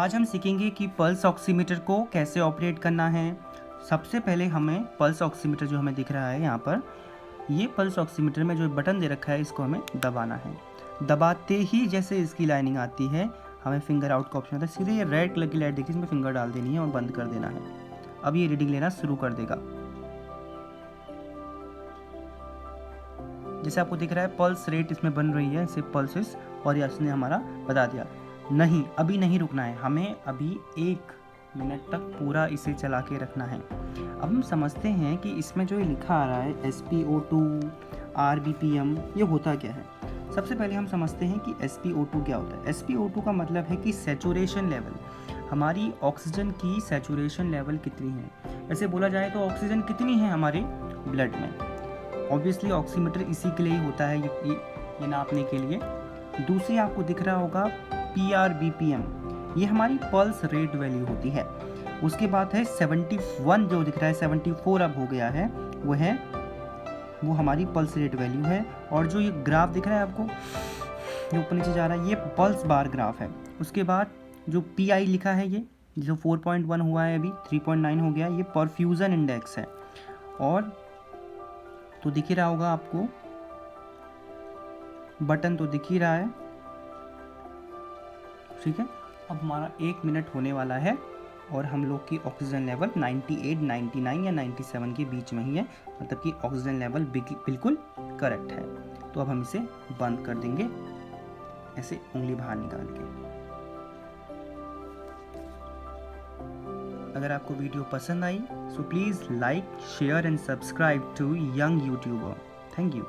आज हम सीखेंगे कि पल्स ऑक्सीमीटर को कैसे ऑपरेट करना है। सबसे पहले हमें पल्स ऑक्सीमीटर जो हमें दिख रहा है यहाँ पर, ये पल्स ऑक्सीमीटर में जो बटन दे रखा है इसको हमें दबाना है। दबाते ही जैसे इसकी लाइनिंग आती है हमें फिंगर आउट का ऑप्शन आता है, सीधे ये रेड कलर की लाइट देखिए, इसमें फिंगर डाल देनी है और बंद कर देना है। अब ये रीडिंग लेना शुरू कर देगा। जैसे आपको दिख रहा है पल्स रेट इसमें बन रही है, इसे पल्सेस, और ये इसने हमारा बता दिया। नहीं, अभी नहीं रुकना है, हमें अभी 1 मिनट तक पूरा इसे चला के रखना है। अब हम समझते हैं कि इसमें जो ये लिखा आ रहा है SpO2 RBPM, ये होता क्या है। सबसे पहले हम समझते हैं कि SpO2 क्या होता है। SpO2 का मतलब है कि सैचुरेशन लेवल, हमारी ऑक्सीजन की सैचुरेशन लेवल कितनी है। ऐसे बोला जाए तो ऑक्सीजन कितनी है हमारे ब्लड में। ऑब्वियसली ऑक्सीमीटर इसी के लिए ही होता है, ये नापने के लिए। दूसरी आपको दिख रहा होगा PRBPM, ये हमारी पल्स रेट वैल्यू होती है। उसके बाद है 71 जो दिख रहा है, 74 अब हो गया है, वो हमारी पल्स रेट वैल्यू है। और जो ये ग्राफ दिख रहा है आपको, जो ऊपर नीचे जा रहा है, ये पल्स बार ग्राफ है। उसके बाद जो PI लिखा है, ये जो 4.1 हुआ है अभी 3.9 हो गया, ये परफ्यूजन इंडेक्स है। और तो दिख ही रहा होगा आपको, बटन तो दिख ही रहा है, ठीक है। अब हमारा 1 मिनट होने वाला है और हम लोग की ऑक्सीजन लेवल 98, 99 या 97 के बीच में ही है, मतलब कि ऑक्सीजन लेवल बिल्कुल करेक्ट है। तो अब हम इसे बंद कर देंगे, ऐसे उंगली बाहर निकाल के। अगर आपको वीडियो पसंद आई so please like, share and subscribe to young YouTuber. Thank you.